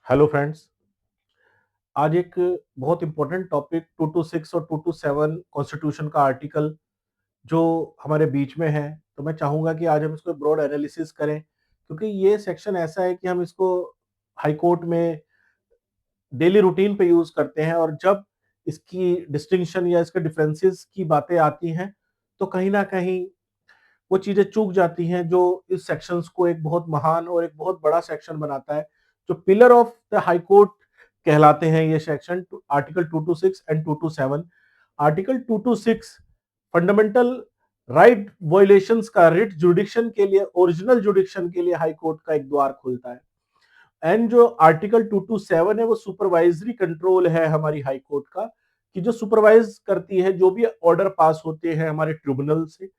Hello friends. आज एक बहुत इंपॉर्टेंट टॉपिक 226 और 227 कॉन्स्टिट्यूशन का आर्टिकल जो हमारे बीच में है, तो मैं चाहूंगा कि आज हम इसको ब्रॉड एनालिसिस करें, क्योंकि ये सेक्शन ऐसा है कि हम इसको हाई कोर्ट में डेली रूटीन पे यूज करते हैं, और जब इसकी डिस्टिंक्शन या इसके डिफरेंसेस की बातें आती हैं तो कहीं ना कहीं वो चीजें चूक जाती हैं जो इस सेक्शंस को एक बहुत महान और एक बहुत बड़ा सेक्शन बनाता है। जो pillar of the high court कहलाते हैं ये section, article 226 and 227। Article 226 fundamental right violations का रिट जुडिक्शन के लिए, ओरिजिनल जुडिक्शन के लिए हाई कोर्ट का एक द्वार खोलता है। एंड जो आर्टिकल 227 है वो सुपरवाइजरी कंट्रोल है हमारी हाई कोर्ट का, कि जो सुपरवाइज करती है जो भी ऑर्डर पास होते हैं हमारे ट्रिब्यूनल से,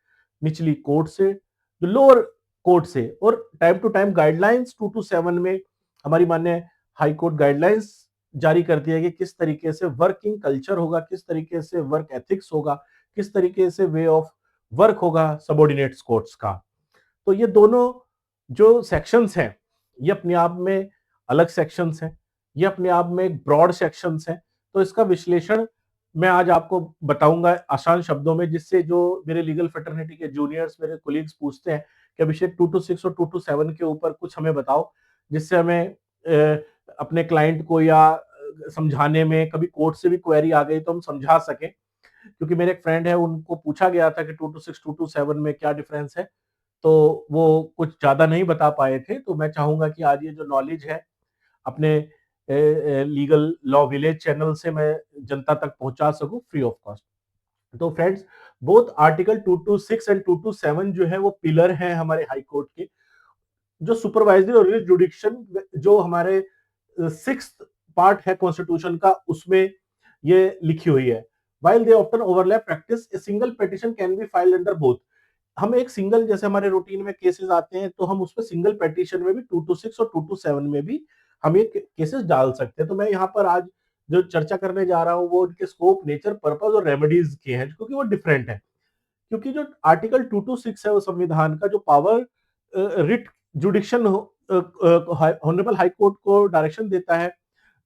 निचली कोर्ट से, जो लोअर कोर्ट से, और टाइम टू टाइम गाइडलाइंस 227 में हमारी मान्य हाई कोर्ट गाइडलाइंस जारी करती है कि किस तरीके से वर्किंग कल्चर होगा, किस तरीके से वर्क एथिक्स होगा, किस तरीके से वे ऑफ वर्क होगा सबॉर्डिनेट्स कोर्ट्स का। तो ये दोनों जो सेक्शंस हैं ये अपने आप में अलग सेक्शंस हैं, ये अपने आप में एक ब्रॉड सेक्शंस हैं। तो इसका विश्लेषण मैं आज आपको बताऊंगा आसान शब्दों में, जिससे जो मेरे लीगल फ्रेटर्निटी के जूनियर्स, मेरे कोलीग्स पूछते हैं कि अभिषेक 226 और 227 के ऊपर कुछ हमें बताओ, जिससे हमें अपने क्लाइंट को या समझाने में, कभी कोर्ट से भी क्वेरी आ गई तो हम समझा सकें। क्योंकि मेरे एक फ्रेंड है, उनको पूछा गया था कि 226 227 में क्या डिफरेंस है, तो वो कुछ ज्यादा नहीं बता पाए थे। तो मैं चाहूंगा कि आज ये जो नॉलेज है अपने लीगल लॉ विलेज चैनल से मैं जनता तक पहुंचा सकूं फ्री ऑफ कॉस्ट। तो फ्रेंड्स, बोथ आर्टिकल 226 एंड 227 जो है वो पिलर हैं हमारे हाई कोर्ट के। जो सुपरवाइजरी और जुडिक्शन जो हमारे सिक्स पार्ट है कॉन्स्टिट्यूशन का, उसमें ये लिखी हुई है। While they often overlap practice, a single petition can be filed under both. हम एक सिंगल, जैसे हमारे रूटीन में केसेस आते हैं तो हम उसमें सिंगल पिटीशन में भी 226 और 227 में भी हम ये केसेस डाल सकते हैं। तो मैं यहाँ पर आज जो चर्चा करने जा रहा हूँ वो उनके स्कोप, नेचर, पर्पस और रेमेडीज के हैं, क्योंकि वो डिफरेंट है। क्योंकि जो आर्टिकल 226 है वो संविधान का जो power writ जुडिक्शन honourable high court को डायरेक्शन देता है।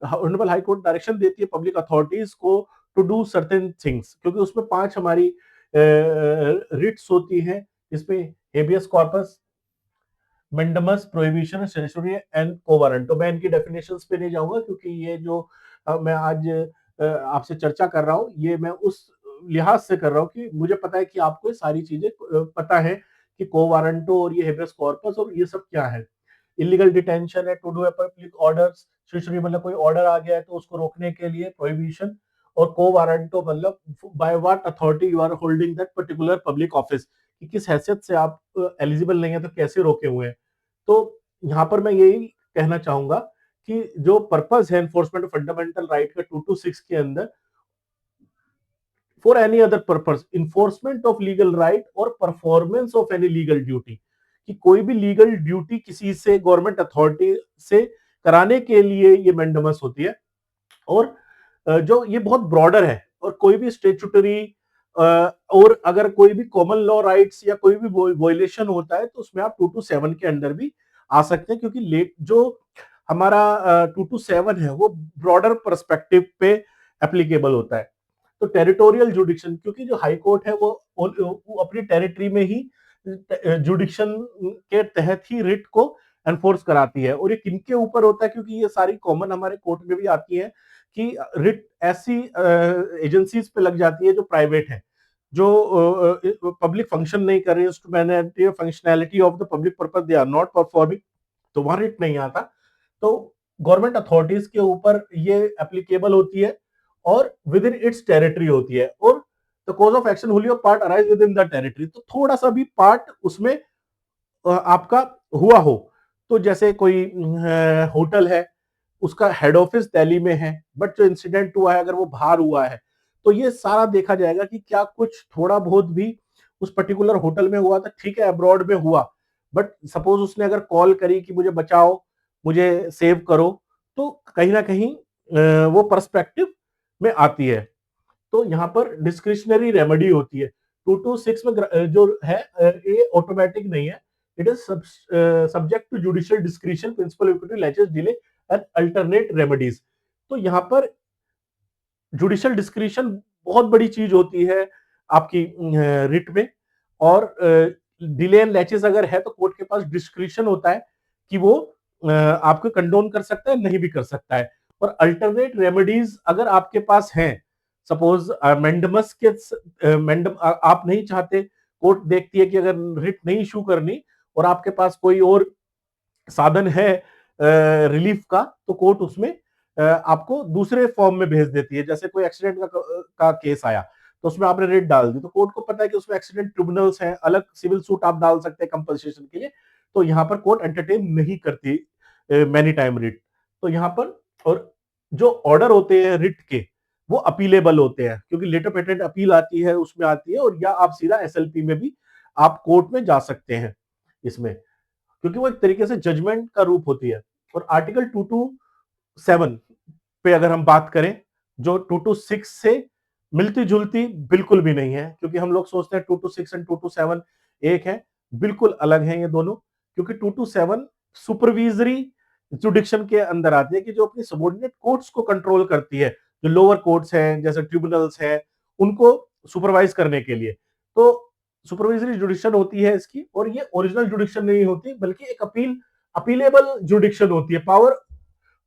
ऑनरेबल हाई कोर्ट डायरेक्शन देती है पब्लिक अथॉरिटीज को टू डू सर्टेन थिंग्स, क्योंकि उसमें 5 हमारी रिट्स होती हैं, जिसमें habeas corpus, mandamus, prohibition, सेंसुरी and कोवारंट। तो मैं इनकी डेफिनेशंस पे नहीं जाऊंगा, क्योंकि ये जो मैं आज आपसे चर्चा कर रहा हूँ ये मैं उस लिहाज से कर रहा हूँ कि मुझे पता है कि आपको ये सारी चीजें पता है कि कोवारंटो और ये हेबियस कॉर्पस और ये सब क्या है। इलीगल डिटेंशन है, टू डू पब्लिक ऑर्डर्स, सेंसुरी मतलब कोई ऑर्डर आ गया है तो उसको रोकने के लिए प्रोहिबिशन, और को वारंटो मतलब by what authority you are holding that particular public office, कि किस हैसियत से आप एलिजिबल नहीं है तो कैसे रोके हुए हैं। तो यहाँ पर मैं यही कहना चाहूंगा कि जो पर्पस है एनफोर्समेंट फंडामेंटल राइट का 226 के अंदर, for any other purpose, enforcement of legal right और performance of any legal duty, कि कोई भी लीगल ड्यूटी किसी से, गवर्नमेंट अथॉरिटी से कराने के लिए ये मैंडमस होती है। और जो ये बहुत ब्रॉडर है, और कोई भी स्टेचुटरी और अगर कोई भी कॉमन लॉ राइट्स या कोई भी वॉयलेशन होता है तो उसमें आप 227 के अंडर भी आ सकते हैं, क्योंकि लेट जो हमारा 227 है वो ब्रॉडर पर्सपेक्टिव पे एप्लीकेबल होता है। तो टेरिटोरियल जुडिक्शन, क्योंकि जो हाई कोर्ट है वो अपनी टेरिटरी में ही जुडिक्शन के तहत ही रिट को एनफोर्स कराती है। और ये किनके ऊपर होता है, क्योंकि ये सारी कॉमन हमारे कोर्ट में भी आती है कि रिट ऐसी एजेंसीज पे लग जाती है जो प्राइवेट है, जो पब्लिक फंक्शन नहीं कर रही है, functionality of the public purpose they are not performing, तो वहां रिट नहीं आता। तो गवर्नमेंट अथॉरिटीज के ऊपर ये एप्लीकेबल होती है और विद इन इट्स टेरिटरी होती है, और the cause of action Holi of part arise with in the territory. तो थोड़ा सा भी पार्ट उसमें आपका हुआ हो, तो जैसे कोई होटल है, उसका हेड ऑफिस दिल्ली में है, बट जो इंसिडेंट हुआ है अगर वो बाहर हुआ है, तो ये सारा देखा जाएगा कि क्या कुछ थोड़ा बहुत भी उस पर्टिकुलर होटल में हुआ था। ठीक है, अब्रॉड में हुआ, बट सपोज उसने अगर कॉल करी कि मुझे बचाओ, मुझे सेव करो, तो कहीं ना कहीं वो पर्सपेक्टिव में आती है। तो यहाँ पर डिस्क्रिशनरी रेमेडी होती है। 226 में जो है ये ऑटोमेटिक नहीं है, it is subject to judicial discretion, principle equity laches delay and alternate remedies. तो यहाँ पर जुडिशियल डिस्क्रिशन बहुत बड़ी चीज होती है आपकी रिट में। और डिले एंड लैचेस अगर है तो कोर्ट के पास डिस्क्रिशन होता है कि वो आपको कंडोन कर सकता है, नहीं भी कर सकता है। और अल्टरनेट रेमेडीज अगर आपके पास हैं, सपोज मैंडमस के आप नहीं चाहते, कोर्ट देखती है कि अगर रिट नहीं इशू करनी और आपके पास कोई और साधन है रिलीफ का, तो कोर्ट उसमें आपको दूसरे फॉर्म में भेज देती है। जैसे कोई एक्सीडेंट का केस आया तो उसमें आपने रेट डाल दी, तो कोर्ट को पता है कि उसमें एक्सीडेंट ट्रिब्यूनल्स हैं, अलग सिविल सूट आप डाल सकते हैं कंपनसेशन के लिए। तो यहाँ पर कोर्ट एंटरटेन नहीं करती मैनी टाइम रिट। तो यहाँ पर और जो ऑर्डर होते हैं रिट के वो अपीलेबल होते हैं, क्योंकि लेटर पेटेंट अपील आती है उसमें आती है, और या आप सीधा एसएलपी में भी आप कोर्ट में जा सकते हैं इसमें, क्योंकि वो एक तरीके से जजमेंट का रूप होती है। और आर्टिकल 227 पे अगर हम बात करें, जो 226 से मिलती जुलती बिल्कुल भी नहीं है, क्योंकि हम लोग सोचते हैं 226 एंड 227 एक है, बिल्कुल अलग है ये दोनों। क्योंकि 227 सुपरविजरी जुडिक्शन के अंदर आती है, कि जो अपनी सबॉर्डिनेट कोर्ट्स को कंट्रोल करती है, जो लोअर कोर्ट्स हैं जैसे ट्रिब्यूनल्स हैं, उनको सुपरवाइज करने के लिए। तो सुपरवाइजरी जुडिक्शन होती है इसकी, और ये ओरिजिनल जुडिक्शन नहीं होती, बल्कि एक अपीलेबल जुडिक्शन होती है। पावर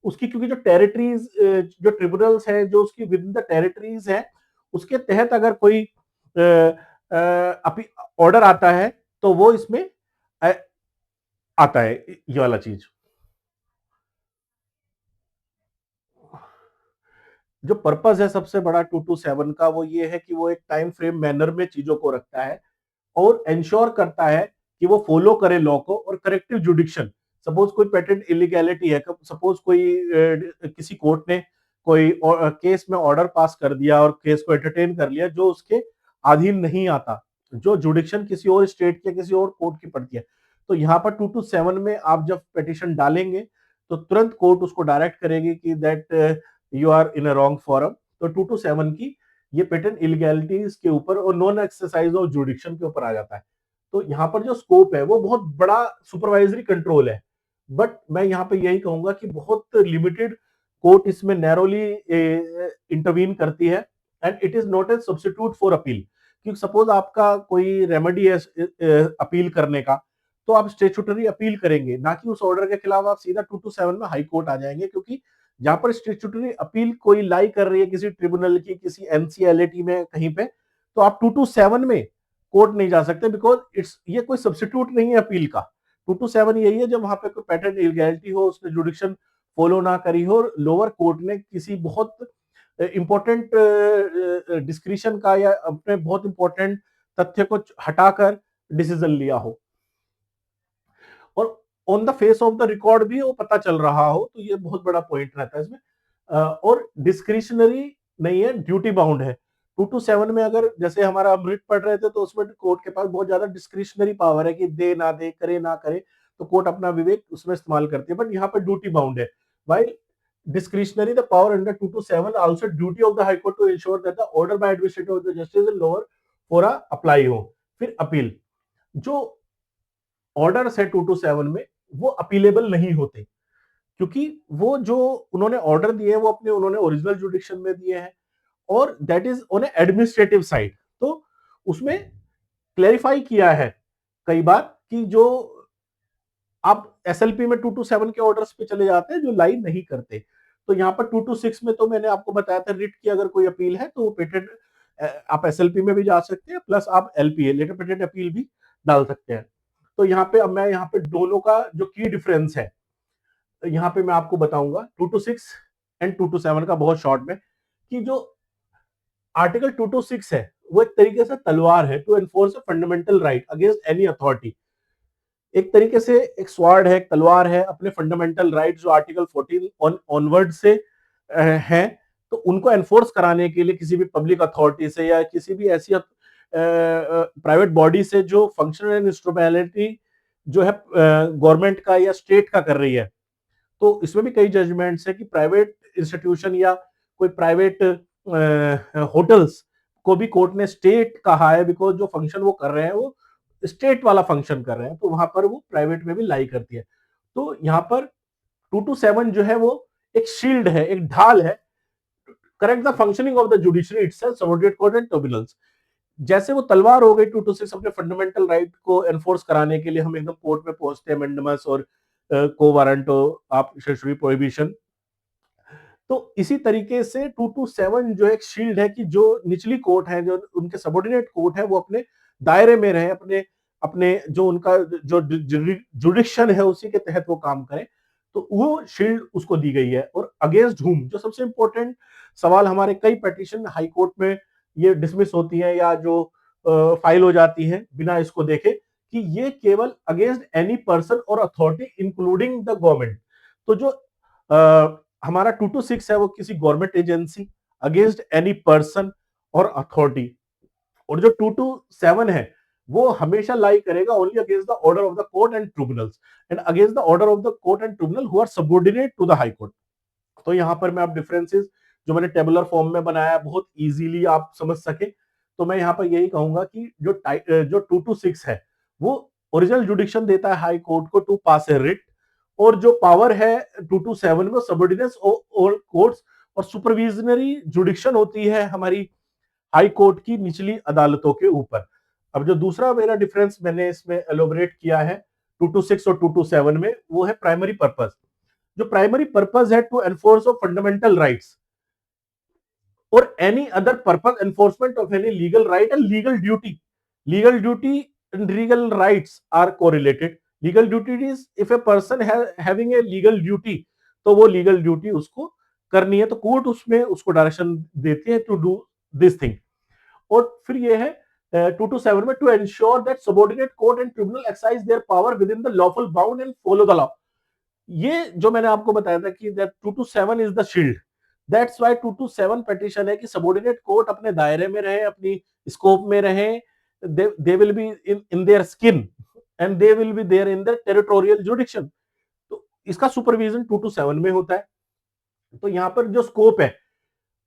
उसकी, क्योंकि जो टेरिटरीज, जो ट्रिब्यूनल्स हैं जो उसकी विद इन द टेरिटरीज है, उसके तहत अगर कोई ऑर्डर आता है तो वो इसमें अ, आता है ये वाला चीज। जो पर्पस है सबसे बड़ा 227 का, वो ये है कि वो एक टाइम फ्रेम मैनर में चीजों को रखता है और इंश्योर करता है कि वो फॉलो करे लॉ को। और करेक्टिव जुडिक्शन, सपोज कोई पेटेंट इलीगैलिटी है, सपोज कोई किसी कोर्ट ने कोई केस में ऑर्डर पास कर दिया और केस को एंटरटेन कर लिया जो उसके अधीन नहीं आता, जो जुडिक्शन किसी और स्टेट के किसी और कोर्ट की पड़ती है, तो यहाँ पर 227 में आप जब पिटिशन डालेंगे तो तुरंत कोर्ट उसको डायरेक्ट करेगी कि that you are in a wrong forum. तो 227 की ये पेटेंट इलीगैलिटीज के ऊपर और नॉन एक्सरसाइज ऑफ जुडिक्शन के ऊपर आ जाता है। तो यहाँ पर जो स्कोप है वो बहुत बड़ा सुपरवाइजरी कंट्रोल है, बट मैं यहाँ पे यही कहूंगा कि बहुत लिमिटेड कोर्ट इसमें नैरोली इंटरवीन करती है, and it is not a substitute for appeal. क्योंकि सपोज आपका कोई रेमेडी है अपील करने का, तो आप स्टेचुटरी अपील करेंगे, ना कि उस ऑर्डर के खिलाफ आप सीधा 227 में हाई कोर्ट आ जाएंगे। क्योंकि जहां पर स्टेचुटरी अपील कोई लाई कर रही है किसी ट्रिब्यूनल की, किसी एनसीएलटी में कहीं पे, तो आप 227 में कोर्ट नहीं जा सकते, बिकॉज इट्स ये कोई सब्सिट्यूट नहीं है अपील का। 227 यही है जब वहां पे कोई पैटर्न इलीगैलिटी हो, उसने जुडिक्शन फॉलो ना करी हो, और लोअर कोर्ट ने किसी बहुत इंपॉर्टेंट डिस्क्रिशन का या अपने बहुत इंपॉर्टेंट तथ्य को हटाकर डिसीजन लिया हो, और on the face of the record भी वो पता चल रहा हो। तो ये बहुत बड़ा पॉइंट रहता है इसमें। और डिस्क्रिशनरी नहीं है, ड्यूटी बाउंड है। 227 में अगर जैसे हमारा अमृत पढ़ रहे थे, तो उसमें कोर्ट के पास बहुत ज्यादा डिस्क्रिशनरी पावर है कि दे ना दे, करे ना करे, तो कोर्ट अपना विवेक उसमें इस्तेमाल करती है। बट यहाँ पर ड्यूटी बाउंड है। While discretionary, the power under 227 also duty of the high court to ensure that the order by administrative of the justice is lower for a apply हो। फिर अपील, जो ऑर्डर्स है 227 में वो appealable नहीं होते, क्योंकि वो जो उन्होंने ऑर्डर दिए वो अपने उन्होंने ओरिजिनल जुडिक्शन में दिए हैं, और that is on administrative side. तो उसमें क्लेरिफाई किया है कई बार कि जो आप एसएलपी में 227 के ऑर्डर्स पे चले जाते हैं जो लाइन नहीं करते। तो यहाँ पर 226 में तो मैंने आपको बताया था, रिट की अगर कोई अपील है तो वो पेटेंट आप एसएलपी में भी जा सकते हैं, प्लस आप एलपीए लेटर पेटेंट अपील भी डाल सकते हैं। तो यहाँ पे अब मैं यहाँ पे दोनों का जो की डिफरेंस है यहाँ पे मैं आपको बताऊंगा 226 एंड 227 का बहुत शॉर्ट में, कि जो आर्टिकल 226 है वो एक तरीके से तलवार है to enforce a fundamental right against any authority. एक तरीके से एक स्वार्ड है, एक तलवार है, अपने फंडामेंटल राइट जो आर्टिकल 14 ऑनवर्ड से हैं, तो उनको एनफोर्स कराने के लिए किसी भी पब्लिक अथॉरिटी से या किसी भी ऐसी प्राइवेट बॉडी से जो फंक्शनल एंड इंस्ट्रूमेंटलिटी जो है गवर्नमेंट का या स्टेट का कर रही है। तो इसमें भी कई जजमेंट्स है कि प्राइवेट इंस्टीट्यूशन या कोई प्राइवेट होटल्स को भी कोर्ट ने स्टेट कहा है, बिकॉज जो फंक्शन वो कर रहे हैं वो स्टेट वाला फंक्शन कर रहे हैं, तो वहां पर वो प्राइवेट में भी लाई करती है। तो यहाँ पर 227 जो है वो एक शील्ड है, एक ढाल है, correct the functioning of the judiciary itself, subordinate court and tribunals. जैसे वो तलवार हो गई 226 अपने फंडामेंटल राइट को एनफोर्स कराने के लिए, हम एकदम कोर्ट में पहुंचते हैं, मेंडमस और को वारंटो आप स्टेचुटरी प्रोहिबिशन। तो इसी तरीके से 227 जो एक शील्ड है कि जो निचली कोर्ट है, जो उनके सबऑर्डिनेट कोर्ट है, वो अपने दायरे में रहे, अपने अपने जो उनका जो जुडिक्शन है उसी के तहत वो काम करें। तो वो शील्ड उसको दी गई है। और अगेंस्ट हुम, जो सबसे इंपॉर्टेंट सवाल, हमारे कई पिटीशन हाई कोर्ट में ये डिसमिस होती है या जो फाइल हो जाती है बिना इसको देखे, कि ये केवल अगेंस्ट एनी पर्सन और अथॉरिटी इंक्लूडिंग द गवर्नमेंट। तो जो हमारा 226 है वो किसी government agency, against any person और अथॉरिटी। और जो 227 है वो हमेशा लाई करेगा only against the order of the court and tribunals and against the order of the court and tribunal who are subordinate to the high court. तो यहां पर मैं आप डिफरेंसेस जो मैंने टेबुलर फॉर्म में बनाया है बहुत इजीली आप समझ सके, तो मैं यहां पर यही कहूंगा कि जो 226 है वो ओरिजिनल जुडिक्शन देता है हाई कोर्ट को टू पास ए रिट, और जो पावर है 227 में सबऑर्डिनेट्स ऑल कोर्ट्स, और सुपरविजनरी जुडिक्शन होती है हमारी हाई कोर्ट की निचली अदालतों के ऊपर। अब जो दूसरा मेरा डिफरेंस मैंने इसमें एलोबरेट किया है 226 और 227 में, वो है प्राइमरी पर्पस। जो प्राइमरी पर्पस है to enforce of fundamental rights और any other purpose enforcement of any legal right and legal duty. Legal duty and legal rights are correlated. Legal duty is if a person having a legal duty, तो वो legal duty उसको करनी है, तो court उसमें उसको direction देती है टू डू दिस थिंग। और फिर ये है 227 में, to ensure that subordinate court and tribunal exercise their power within the lawful bound and follow the law. ये जो मैंने आपको बताया था कि that 227 is the shield, that's why 227 petition है कि सबऑर्डिनेट कोर्ट अपने दायरे में रहे, अपनी स्कोप में रहे, they will be in their skin and they will be there in the territorial jurisdiction. तो इसका सुपरविजन 227 में होता है। तो यहाँ पर जो स्कोप है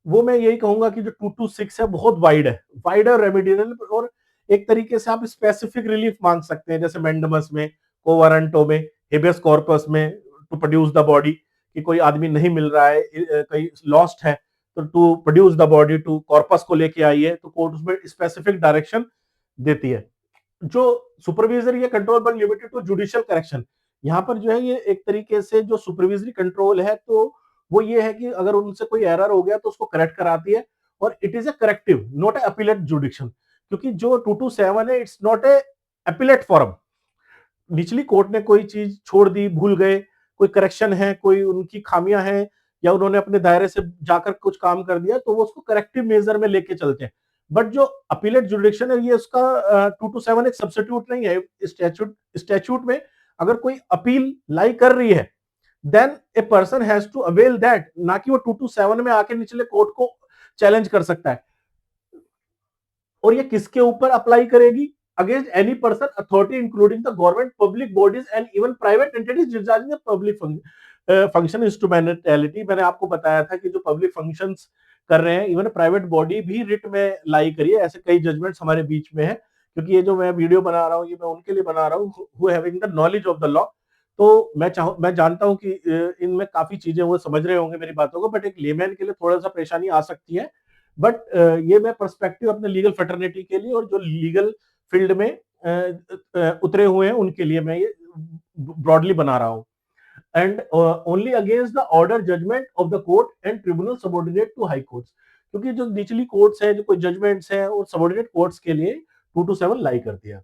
वो मैं यही कहूंगा कि जो 226 है बहुत वाइड है, वाइड और रेमिडियल, और एक तरीके से आप स्पेसिफिक रिलीफ मांग सकते हैं, जैसे मेंडमस में, कोवारंटो में, हेबियस कॉर्पस में, टू प्रोड्यूस द बॉडी, कि कोई आदमी नहीं मिल रहा है, कहीं लॉस्ट है, तो to produce the body, to corpus को लेके आइए, तो कोर्ट उसमें स्पेसिफिक डायरेक्शन देती है। जो सुपरविजरी या control but limited to judicial correction, यहाँ पर जो है ये एक तरीके से जो सुपरविजरी कंट्रोल है, तो वो ये है कि अगर उनसे कोई एरर हो गया तो उसको करेक्ट कराती है, और it is a corrective not a appellate jurisdiction. क्योंकि जो 227 है it's not a appellate forum. निचली कोर्ट ने कोई चीज छोड़ दी, भूल गए, कोई करेक्शन है, कोई उनकी खामियां हैं, या उन्होंने अपने दायरे से जाकर कुछ काम कर दिया, तो वो उसको करेक्टिव मेजर में लेके चलते हैं। बट जो अपीलेट जुडिक्शन है ये उसका 227 एक सब्स्टिट्यूट नहीं है। स्टैट्यूट में अगर कोई अपील लाई कर रही है then a person has to avail that, ना कि वो 227 में आके निचले कोर्ट को चैलेंज कर सकता है। और ये किसके ऊपर अप्लाई करेगी? Against any person authority including the government, public bodies and even private entities discharging the public function instrumentality. मैंने आपको बताया था कि जो पब्लिक फंक्शंस कर रहे हैं, इवन प्राइवेट बॉडी भी रिट में लाई करिए। ऐसे कई जजमेंट्स हमारे बीच में है, क्योंकि ये जो मैं वीडियो बना रहा हूँ ये मैं उनके लिए बना रहा हूँ who having the knowledge of the law. तो मैं जानता हूँ कि इनमें काफी चीजें वो समझ रहे होंगे मेरी बातों को, बट एक लेमैन के लिए थोड़ा सा परेशानी आ सकती है। बट ये मैं पर्सपेक्टिव अपने लीगल फैटर्निटी के लिए और जो लीगल फील्ड में उतरे हुए हैं उनके लिए मैं ये ब्रॉडली बना रहा हूँ। And only against the order judgement of the court and tribunal subordinate to high courts. क्योंकि जो निचली कोर्ट्स हैं, जो कोई जजमेंट्स हैं, और सबऑर्डिनेट कोर्ट्स के लिए 227 लाई करती है।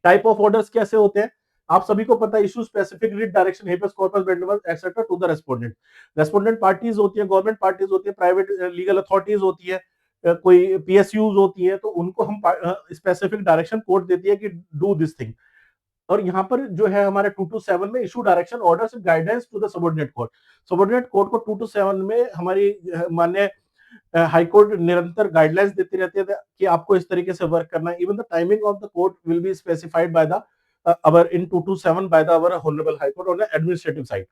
टाइप ऑफ ऑर्डर्स कैसे होते हैं आप सभी को पता है। Issue specific writ direction habeas corpus mandamus etcetera to the respondent. Respondent parties होती है, गवर्नमेंट पार्टीज होती है, प्राइवेट लीगल अथॉरिटीज होती है, कोई पीएसयूज होती है, तो उनको हम स्पेसिफिक डायरेक्शन कोर्ट देती है कि डू दिस थिंग। और यहाँ पर जो है हमारे 227 में issue direction orders guidance to the subordinate court. Subordinate court को 227 में हमारी मान्य हाई कोर्ट निरंतर गाइडलाइंस देती रहती है कि आपको इस तरीके से वर्क करना है। Even the timing of the court will be specified by the our in 227 by the our honourable high court on the administrative side.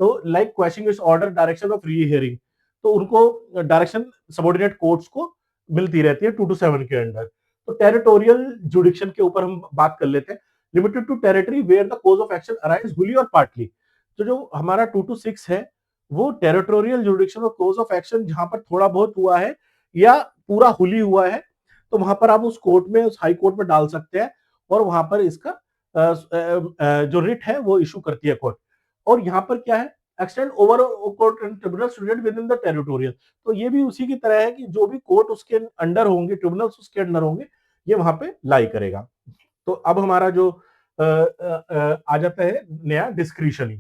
तो लाइक क्वेश्चन इस ऑर्डर डायरेक्शन ऑफ री हियरिंग, तो उनको डायरेक्शन सबऑर्डिनेट कोर्ट्स को मिलती रहती है 227 के अंडर। तो टेरिटोरियल जुडिक्शन के ऊपर हम बात कर लेते हैं। Limited to territory where the cause of action arise wholly और पार्टली। तो जो हमारा 226 है वो टेरिटोरियल जुडिक्शन और कोर्स ऑफ एक्शन जहां पर थोड़ा बहुत हुआ है या पूरा हुली हुआ है, तो वहां पर आप उस कोर्ट में, उस हाई कोर्ट में डाल सकते हैं और वहां पर इसका जो रिट है वो इशू करती है कोर्ट। और यहाँ पर क्या है, extend over court and tribunal student with in the territorial, तो ये भी उसी की तरह है कि जो भी कोर्ट उसके अंडर होंगे, ट्रिब्यूनल्स उसके अंडर होंगे, ये वहां पे लाई करेगा। तो अब हमारा जो आ जाता है नया डिस्क्रिशन,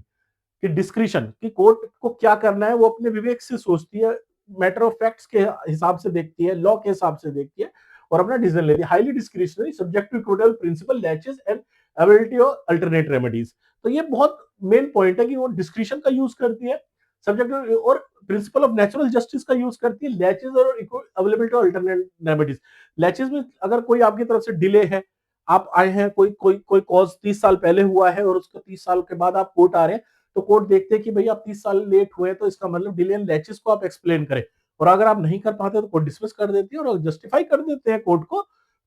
कि डिस्क्रिशन की कोर्ट को क्या करना है वो अपने विवेक से सोचती है, मैटर ऑफ फैक्ट्स के हिसाब से देखती है, लॉ के हिसाब से देखती है और अपना डिसीजन लेती है। Highly discretionary subject to equitable principle laches and ability of alternate remedies. तो ये बहुत मेन पॉइंट है कि वो डिस्क्रिशन का यूज करती है, सब्जेक्ट और प्रिंसिपल ऑफ नेचुरल जस्टिस का यूज करती है, लैचेस और availability of alternate remedies. Latches में अगर कोई आपकी तरफ से डिले है, आप आए हैं, कोई कोई कोई कॉज 30 साल पहले हुआ है और उसको 30 साल के बाद आप कोर्ट आ रहे हैं, तो कोर्ट देखते हैं कि भैया आप 30 साल लेट हुए, तो इसका मतलब डिले एंड लैचेस को आप एक्सप्लेन करें। और अगर आप नहीं कर पाते तो कोर्ट डिसमिस कर देती है और जस्टिफाई कर देते हैं कोर्ट को,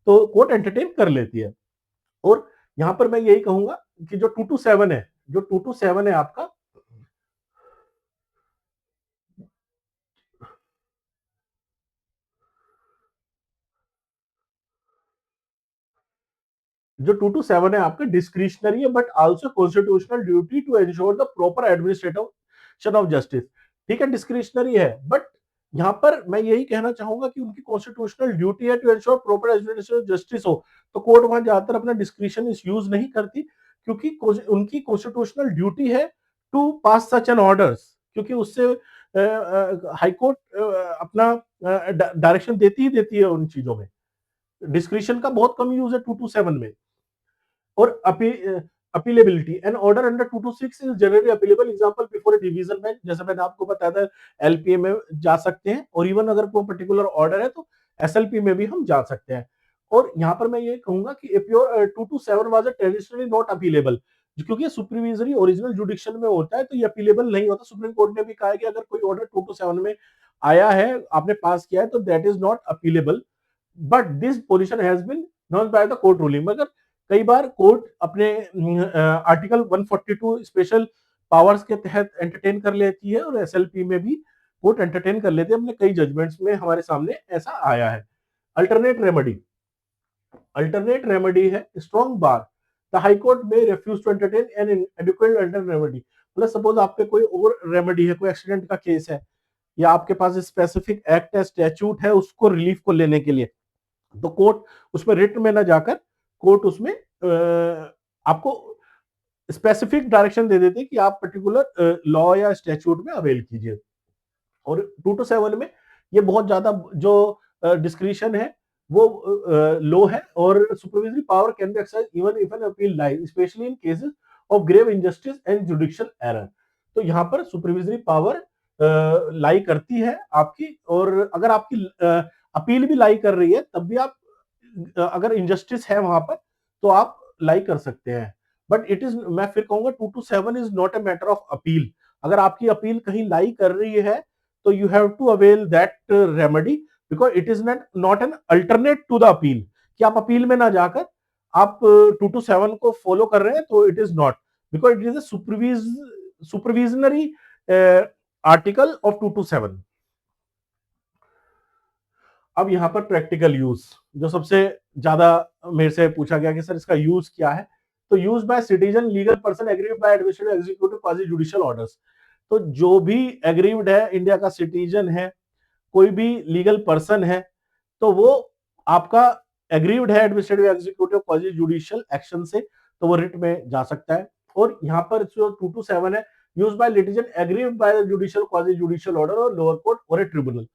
तो कोर्ट एंटरटेन कर लेती है। और यहां पर मैं यही कहूंगा कि जो 227 है, जो 227 है आपका, जो 227 है आपका डिस्क्रिशनरी है but also constitutional duty to ensure the proper administration of justice. ठीक है, डिस्क्रिशनरी है बट यहां पर मैं यही कहना चाहूंगा कि उनकी कॉन्स्टिट्यूशनल ड्यूटी है to ensure proper administration of justice हो, तो कोर्ट वहां ज्यादातर अपना डिस्क्रिशन इस यूज नहीं करती, क्योंकि उनकी कॉन्स्टिट्यूशनल ड्यूटी है to pass such an orders, क्योंकि उससे हाई कोर्ट अपना डायरेक्शन देती ही देती है उन चीजों में। डिस्क्रिशन का बहुत कम यूज है 227 में। और appealability, an order under 226 is generally appealable example before a division bench, जैसे मैंने आपको बताया था एलपीए में जा सकते हैं, और इवन अगर कोई पर्टिकुलर ऑर्डर है तो एसएलपी में भी हम जा सकते हैं। और यहां पर मैं ये कहूंगा कि if your 227 was a traditionally not appealable, क्योंकि सुपरवाइजरी ओरिजिनल जुडिक्शन में होता है तो ये अपीलेबल नहीं होता। सुप्रीम कोर्ट ने भी कहा है कि अगर कोई ऑर्डर 227 में आया है, आपने पास किया है, तो that is not appealable, but this position has been known by the court ruling. मगर कई बार कोर्ट अपने आर्टिकल 142 स्पेशल पावर्स के तहत एंटरटेन कर लेती है, और एसएलपी में भी कोर्ट एंटरटेन कर लेते हैं। हमने कई जजमेंट्स में हमारे सामने ऐसा आया है। अल्टरनेट रेमेडी, अल्टरनेट रेमेडी है strong bar, the high court में refuse to entertain an adequate alternate remedy. मतलब सपोज आपके कोई और रेमेडी है, कोई एक्सीडेंट का केस है, या आपके पास स्पेसिफिक एक्ट है, स्टैच्यूट है उसको रिलीफ को लेने के लिए, तो कोर्ट उसमें रिट में ना जाकर कोर्ट उसमें आपको स्पेसिफिक डायरेक्शन दे देते हैं कि आप पर्टिकुलर लॉ या स्टैच्यूट में अवेल कीजिए। और 227 में ये बहुत ज्यादा जो डिस्क्रिशन है वो लो है, और supervisory power can be exercise even if an appeal lie, specially in cases of grave injustice and judicial error. तो यहाँ पर सुपरवाइजरी पावर लाई करती है आपकी, और अगर आपकी अपील भी लाई कर रही है तब भी आप अगर इंजस्टिस है वहां पर तो आप लाई कर सकते हैं। बट इट इज, मैं फिर कहूंगा 227 is not a matter of appeal. अगर आपकी अपील कहीं लाई कर रही है तो you have to avail that remedy, because it is not an alternate to the appeal, कि आप अपील में ना जाकर आप 227 को फॉलो कर रहे हैं, तो it is not, because it is A सुपरविजनरी article of 227। अब यहाँ पर प्रैक्टिकल यूज, जो सबसे ज्यादा मेरे से पूछा गया कि सर इसका यूज क्या है, तो use by citizen legal person aggrieved bye administrative executive quasi judicial orders. तो जो भी एग्रीव्ड है, इंडिया का सिटीजन है, कोई भी लीगल पर्सन है, तो वो आपका एग्रीव्ड है administrative executive quasi judicial action से, तो वो रिट में जा सकता है। और यहाँ पर जो 227 है, use by litigant aggrieved by judicial quasi judicial order और लोअर कोर्ट और ए ट्रिब्यूनल।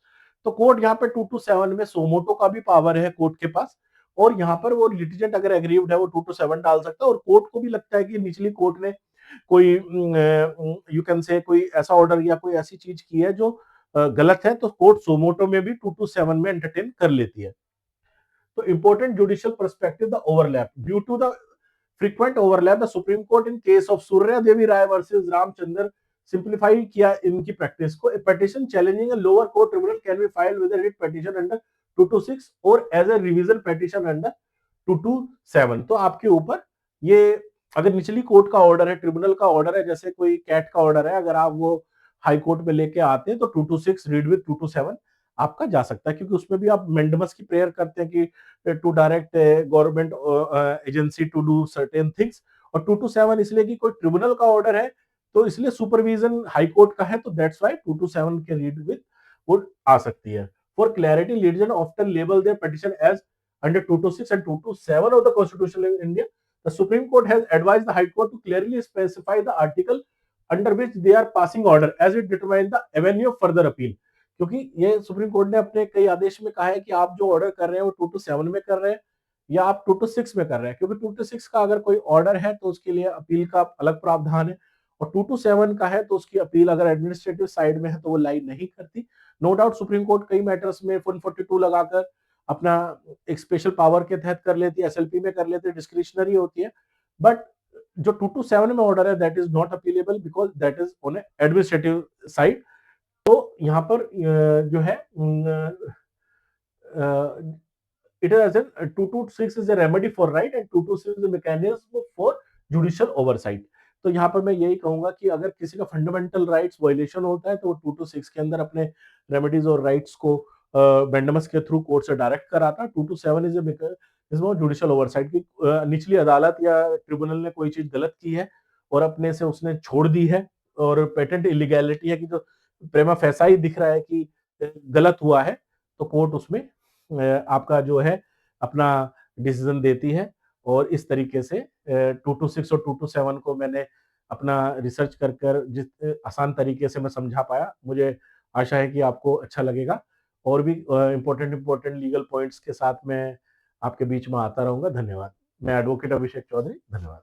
तो कोर्ट यहाँ पे 227 में सोमोटो का भी पावर है कोर्ट के पास, और यहाँ पर वो लिटिजेंट अगर एग्रीव्ड है वो 227 डाल सकता है, और कोर्ट को भी लगता है कि निचली कोर्ट ने कोई यू कैन से कोई ऐसा ऑर्डर या कोई ऐसी चीज की है जो गलत है, तो कोर्ट सोमोटो में भी 227 में एंटरटेन कर लेती है। तो important judicial perspective, the overlap due to the frequent overlap, the Supreme Court in case of Surya Devi Rai versus Ramchandar simplify किया इनकी प्रैक्टिस को। Petition challenging a lower court tribunal can be filed with a writ petition under 226 और as a revision petition under 227। तो आपके ऊपर ये अगर निचली कोर्ट का ऑर्डर है, ट्रिब्यूनल का ऑर्डर है, जैसे कोई कैट का ऑर्डर है, अगर आप वो हाई कोर्ट में लेके आते हैं तो 226 रीड विद 227 आपका जा सकता है, क्योंकि उसमें भी आप मेंडमस की प्रेयर करते हैं कि to direct government agency to do certain things. और 227 इसलिए कि कोई ट्रिब्यूनल का ऑर्डर है, तो इसलिए सुपरविजन हाई कोर्ट का है, तो दैट्स व्हाई 227 के रीड विद वो आ सकती है। For clarity, litigant often label their petition as under 226 and 227 of the constitution in India. The Supreme Court has advised the High Court to clearly specify the article under which they are passing order as it determines the avenue of further appeal। क्योंकि ये supreme court ने अपने कई आदेश में कहा है कि आप जो ऑर्डर कर रहे हैं वो 227 में कर रहे हैं या आप 226 में कर रहे हैं, क्योंकि 226 का अगर कोई ऑर्डर है तो उसके लिए अपील का अलग प्रावधान है, और 227 का है तो उसकी अपील अगर एडमिनिस्ट्रेटिव साइड में है तो वो लाई नहीं करती। नो डाउट सुप्रीम कोर्ट कई मैटर्स में 142 लगाकर अपना एक स्पेशल पावर के तहत कर लेती है, एसएलपी में कर लेती है, डिस्क्रिशनरी होती है, बट जो 227 में ऑर्डर है that is not appealable because that is on administrative side. तो यहाँ पर जो है it is as in 226 is a remedy for right and 226 is a mechanism for judicial oversight। तो यहाँ पर मैं यही कहूंगा कि अगर किसी का फंडामेंटल राइट्स वायलेशन होता है तो वो 226 के अंदर अपने रेमेडीज और राइट्स को बेंडमस के थ्रू कोर्ट से डायरेक्ट कराता है। 227 इज इसमें जुडिशियल ओवरसाइट की निचली अदालत या ट्रिब्यूनल ने कोई चीज गलत की है और अपने से उसने छोड़ दी है और पेटेंट इलीगैलिटी है कि जो प्रेमा फैसा ही दिख रहा है कि गलत हुआ है, तो कोर्ट उसमें आपका जो है अपना डिसीजन देती है। और इस तरीके से 226 और 227 को मैंने अपना रिसर्च कर कर जिस आसान तरीके से मैं समझा पाया, मुझे आशा है कि आपको अच्छा लगेगा। और भी इम्पोर्टेंट इम्पोर्टेंट लीगल पॉइंट्स के साथ मैं आपके बीच में आता रहूंगा। धन्यवाद। मैं एडवोकेट अभिषेक चौधरी, धन्यवाद।